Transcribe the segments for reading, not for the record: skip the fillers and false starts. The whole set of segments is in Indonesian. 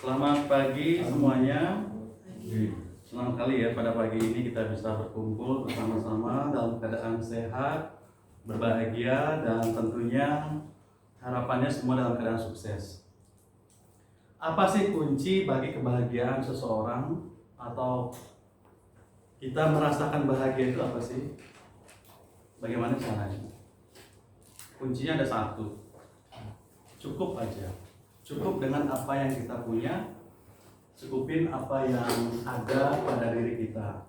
Selamat pagi semuanya. Senang sekali ya pada pagi ini kita bisa berkumpul bersama-sama dalam keadaan sehat, berbahagia, dan tentunya harapannya semua dalam keadaan sukses. Apa sih kunci bagi kebahagiaan seseorang, atau kita merasakan bahagia itu apa sih? Bagaimana caranya? Kuncinya ada satu, cukup aja. Cukup dengan apa yang kita punya, cukupin apa yang ada pada diri kita.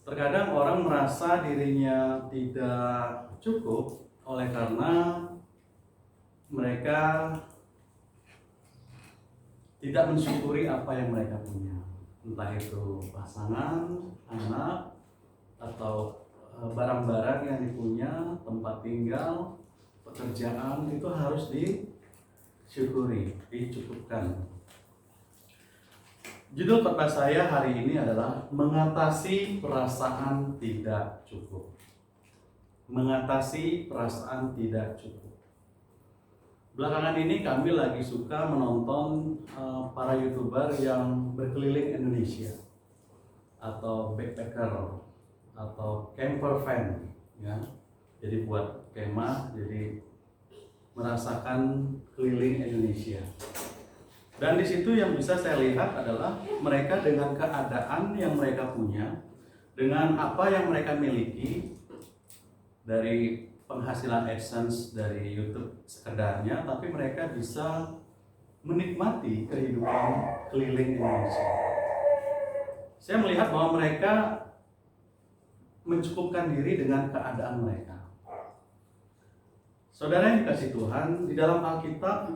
Terkadang orang merasa dirinya tidak cukup oleh karena mereka tidak mensyukuri apa yang mereka punya. Entah itu pasangan, anak, atau barang-barang yang dipunya, tempat tinggal, pekerjaan, itu harus disyukuri, dicukupkan. Judul khotbah saya hari ini adalah mengatasi perasaan tidak cukup. Mengatasi perasaan tidak cukup. Belakangan ini kami lagi suka menonton para YouTuber yang berkeliling Indonesia, atau backpacker, atau camper van, ya. Jadi buat kemah, jadi merasakan keliling Indonesia. Dan di situ yang bisa saya lihat adalah mereka dengan keadaan yang mereka punya, dengan apa yang mereka miliki, dari penghasilan AdSense dari YouTube sekedarnya, tapi mereka bisa menikmati kehidupan keliling Indonesia. Saya melihat bahwa mereka mencukupkan diri dengan keadaan mereka. Saudara yang dikasih Tuhan, di dalam Alkitab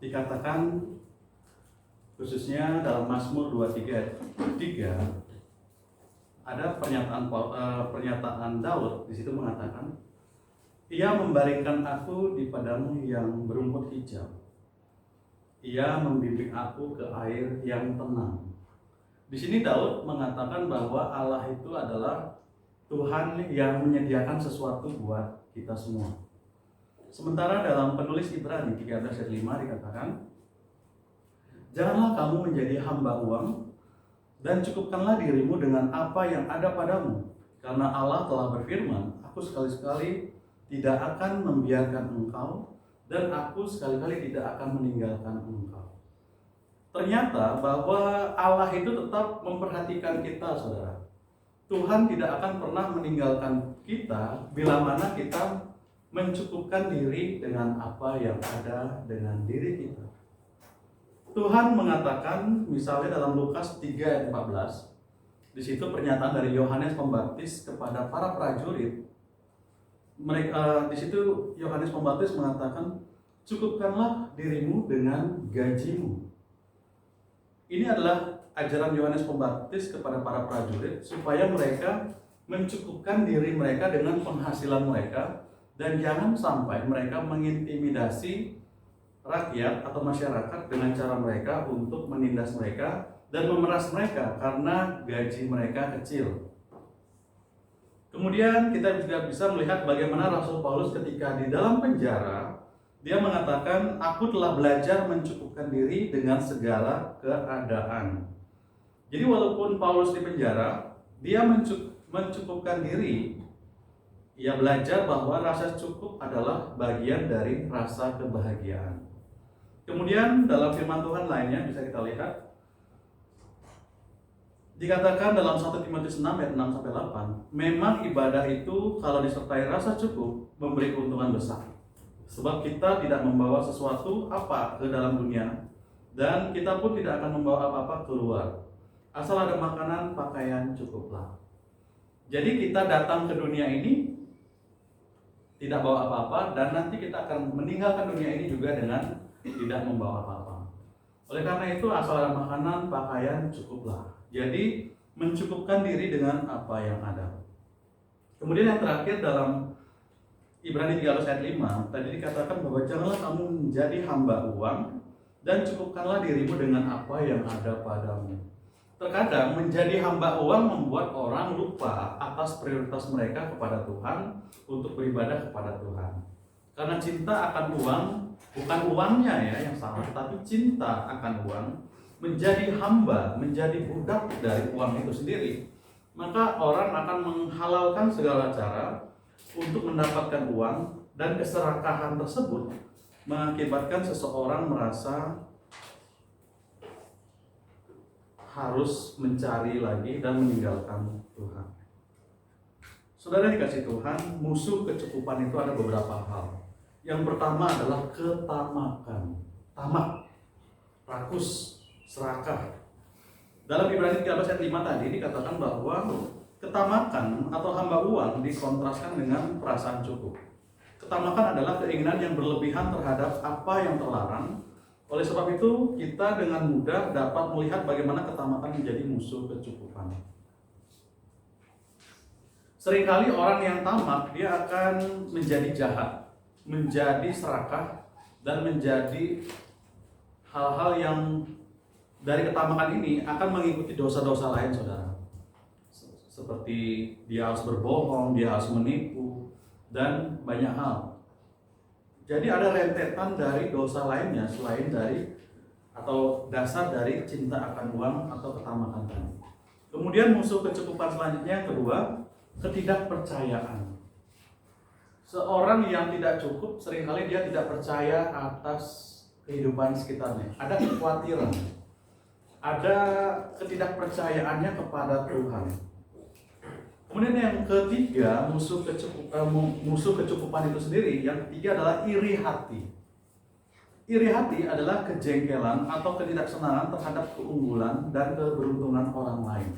dikatakan, khususnya dalam Mazmur 23:3, ada pernyataan Daud di situ mengatakan, Ia membaringkan aku di padang yang berumput hijau. Ia membimbing aku ke air yang tenang. Di sini Daud mengatakan bahwa Allah itu adalah Tuhan yang menyediakan sesuatu buat kita semua. Sementara dalam penulis Ibrani 13:5 dikatakan, janganlah kamu menjadi hamba uang, dan cukupkanlah dirimu dengan apa yang ada padamu, karena Allah telah berfirman, aku sekali-sekali tidak akan membiarkan engkau, dan aku sekali-kali tidak akan meninggalkan engkau. Ternyata bahwa Allah itu tetap memperhatikan kita, saudara. Tuhan tidak akan pernah meninggalkan kita bila mana kita mencukupkan diri dengan apa yang ada dengan diri kita. Tuhan mengatakan misalnya dalam Lukas 3:14, di situ pernyataan dari Yohanes Pembaptis kepada para prajurit. Di situ Yohanes Pembaptis mengatakan, cukupkanlah dirimu dengan gajimu. Ini adalah ajaran Yohanes Pembaptis kepada para prajurit supaya mereka mencukupkan diri mereka dengan penghasilan mereka, dan jangan sampai mereka mengintimidasi rakyat atau masyarakat dengan cara mereka untuk menindas mereka dan memeras mereka karena gaji mereka kecil. Kemudian kita juga bisa melihat bagaimana Rasul Paulus ketika di dalam penjara, dia mengatakan, aku telah belajar mencukupkan diri dengan segala keadaan. Jadi walaupun Paulus di penjara, dia mencukupkan diri. Ia belajar bahwa rasa cukup adalah bagian dari rasa kebahagiaan. Kemudian dalam firman Tuhan lainnya bisa kita lihat, dikatakan dalam 1 Timotius 6:6-8, memang ibadah itu kalau disertai rasa cukup memberi keuntungan besar. Sebab kita tidak membawa sesuatu apa ke dalam dunia, dan kita pun tidak akan membawa apa-apa keluar. Asal ada makanan, pakaian, cukuplah. Jadi kita datang ke dunia ini tidak bawa apa-apa, dan nanti kita akan meninggalkan dunia ini juga dengan tidak membawa apa-apa. Oleh karena itu asal ada makanan, pakaian, cukuplah. Jadi mencukupkan diri dengan apa yang ada. Kemudian yang terakhir dalam Ibrani 13:5 tadi dikatakan bahwa janganlah kamu menjadi hamba uang, dan cukupkanlah dirimu dengan apa yang ada padamu. Terkadang menjadi hamba uang membuat orang lupa atas prioritas mereka kepada Tuhan untuk beribadah kepada Tuhan. Karena cinta akan uang bukan uangnya ya yang salah, tetapi cinta akan uang, menjadi hamba, menjadi budak dari uang itu sendiri, maka orang akan menghalalkan segala cara untuk mendapatkan uang, dan keserakahan tersebut mengakibatkan seseorang merasa harus mencari lagi dan meninggalkan Tuhan. Saudara dikasih Tuhan, musuh kecukupan itu ada beberapa hal. Yang pertama adalah ketamakan, tamak, rakus, serakah. Dalam Ibrani 13 ayat 5 tadi dikatakan bahwa ketamakan atau hamba uang dikontraskan dengan perasaan cukup. Ketamakan adalah keinginan yang berlebihan terhadap apa yang terlarang. Oleh sebab itu, kita dengan mudah dapat melihat bagaimana ketamakan menjadi musuh kecukupan. Seringkali orang yang tamak, dia akan menjadi jahat, menjadi serakah, dan menjadi hal-hal yang dari ketamakan ini akan mengikuti dosa-dosa lain, saudara. Seperti dia harus berbohong, dia harus menipu, dan banyak hal. Jadi ada rentetan dari dosa lainnya selain dari atau dasar dari cinta akan uang atau ketamakan tadi. Kemudian musuh kecukupan selanjutnya yang kedua, ketidakpercayaan. Seorang yang tidak cukup seringkali dia tidak percaya atas kehidupan sekitarnya. Ada kekhawatiran, ada ketidakpercayaannya kepada Tuhan. Kemudian yang ketiga, musuh kecukupan itu sendiri, yang ketiga adalah iri hati. Iri hati adalah kejengkelan atau ketidaksenangan terhadap keunggulan dan keberuntungan orang lain.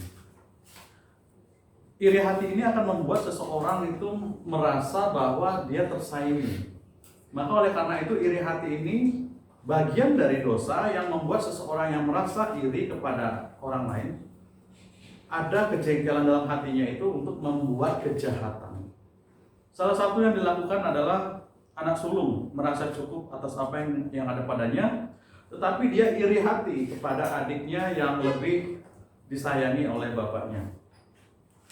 Iri hati ini akan membuat seseorang itu merasa bahwa dia tersaingi. Maka oleh karena itu iri hati ini bagian dari dosa yang membuat seseorang yang merasa iri kepada orang lain, ada kejengkelan dalam hatinya itu untuk membuat kejahatan. Salah satu yang dilakukan adalah anak sulung merasa cukup atas apa yang ada padanya, tetapi dia iri hati kepada adiknya yang lebih disayangi oleh bapaknya.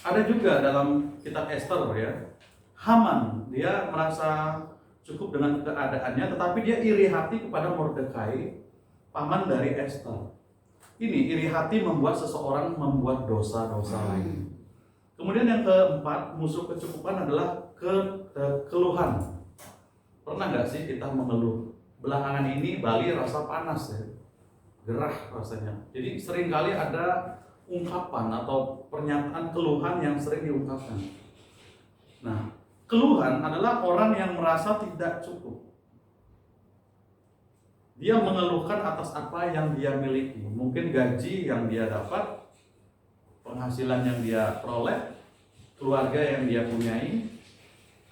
Ada juga dalam kitab Ester ya, Haman, dia merasa cukup dengan keadaannya, tetapi dia iri hati kepada Mordekai, paman dari Ester. Ini iri hati membuat seseorang membuat dosa-dosa lain. Kemudian yang keempat, musuh kecukupan adalah keluhan. Pernah nggak sih kita mengeluh? Belakangan ini Bali rasa panas ya, gerah rasanya. Jadi seringkali ada ungkapan atau pernyataan keluhan yang sering diungkapkan. Nah, keluhan adalah orang yang merasa tidak cukup. Dia mengeluhkan atas apa yang dia miliki. Mungkin gaji yang dia dapat, penghasilan yang dia peroleh, keluarga yang dia punyai.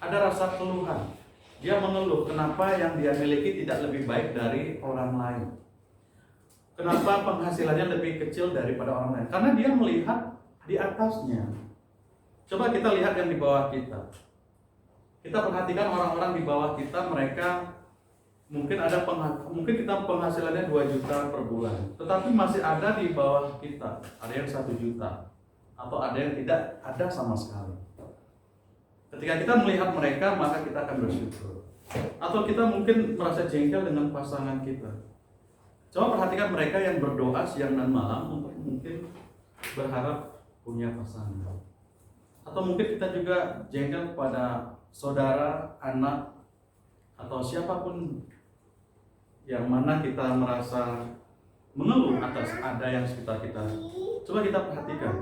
Ada rasa keluhan. Dia mengeluh kenapa yang dia miliki tidak lebih baik dari orang lain. Kenapa penghasilannya lebih kecil daripada orang lain? Karena dia melihat di atasnya. Coba kita lihat yang di bawah kita. Kita perhatikan orang-orang di bawah kita, mereka mungkin kita penghasilannya 2 juta per bulan, tetapi masih ada di bawah kita, ada yang 1 juta, atau ada yang tidak ada sama sekali. Ketika kita melihat mereka, maka kita akan bersyukur. Atau kita mungkin merasa jengkel dengan pasangan kita. Coba perhatikan mereka yang berdoa siang dan malam untuk mungkin berharap punya pasangan. Atau mungkin kita juga jengkel pada saudara, anak, atau siapapun yang mana kita merasa mengeluh atas ada yang sekitar kita. Coba kita perhatikan.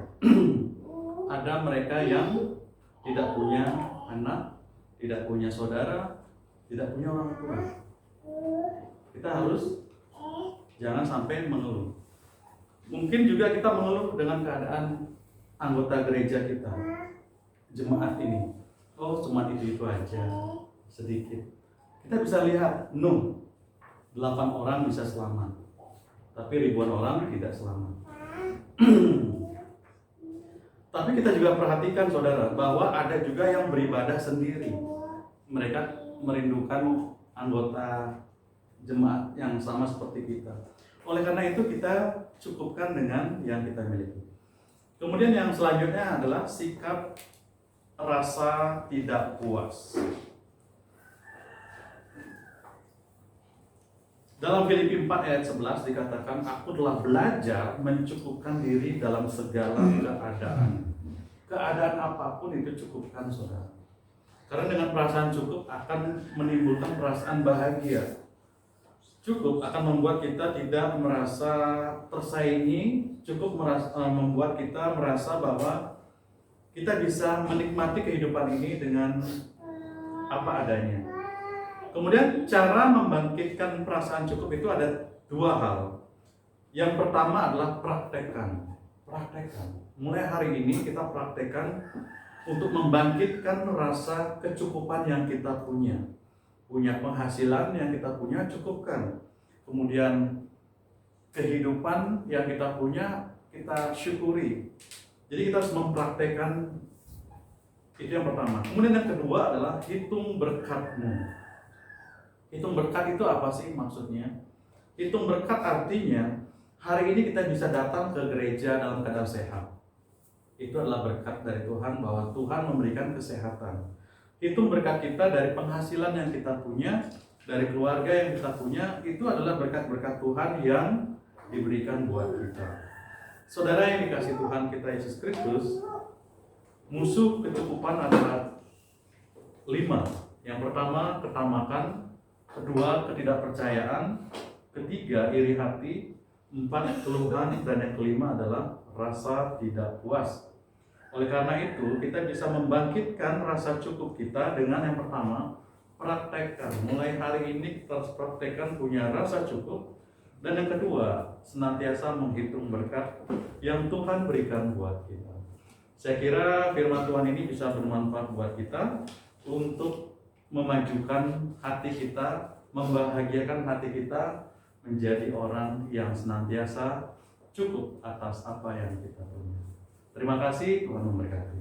Ada mereka yang tidak punya anak, tidak punya saudara, tidak punya orang tua. Kita harus jangan sampai mengeluh. Mungkin juga kita mengeluh dengan keadaan anggota gereja kita, jemaat ini. Oh, cuma itu aja, sedikit. Kita bisa lihat, 8 orang bisa selamat, tapi ribuan orang tidak selamat. Tapi kita juga perhatikan saudara, bahwa ada juga yang beribadah sendiri. Mereka merindukan anggota jemaat yang sama seperti kita. Oleh karena itu kita cukupkan dengan yang kita miliki. Kemudian yang selanjutnya adalah sikap rasa tidak puas. Dalam Filipi 4 ayat 11 dikatakan, aku telah belajar mencukupkan diri dalam segala keadaan. Keadaan apapun itu cukupkan, saudara. Karena dengan perasaan cukup akan menimbulkan perasaan bahagia. Cukup akan membuat kita tidak merasa tersaingi, cukup membuat kita merasa bahwa kita bisa menikmati kehidupan ini dengan apa adanya. Kemudian cara membangkitkan perasaan cukup itu ada dua hal. Yang pertama adalah praktekkan. Mulai hari ini kita praktekkan untuk membangkitkan rasa kecukupan yang kita punya. Punya penghasilan yang kita punya, cukupkan. Kemudian kehidupan yang kita punya, kita syukuri. Jadi kita harus mempraktekkan itu yang pertama. Kemudian yang kedua adalah hitung berkatmu. Hitung berkat itu apa sih maksudnya? Hitung berkat artinya hari ini kita bisa datang ke gereja dalam keadaan sehat. Itu adalah berkat dari Tuhan, bahwa Tuhan memberikan kesehatan. Hitung berkat kita dari penghasilan yang kita punya, dari keluarga yang kita punya, itu adalah berkat-berkat Tuhan yang diberikan buat kita. Saudara yang dikasih Tuhan kita Yesus Kristus, musuh kecukupan adalah 5. Yang pertama, ketamakan. Kedua, ketidakpercayaan. Ketiga, iri hati. 4, keluhan. Dan yang kelima adalah rasa tidak puas. Oleh karena itu, kita bisa membangkitkan rasa cukup kita dengan yang pertama, praktekkan. Mulai hari ini kita harus praktekkan punya rasa cukup. Dan yang kedua, senantiasa menghitung berkat yang Tuhan berikan buat kita. Saya kira firman Tuhan ini bisa bermanfaat buat kita untuk memajukan hati kita, membahagiakan hati kita menjadi orang yang senantiasa cukup atas apa yang kita punya. Terima kasih, Tuhan memberkati.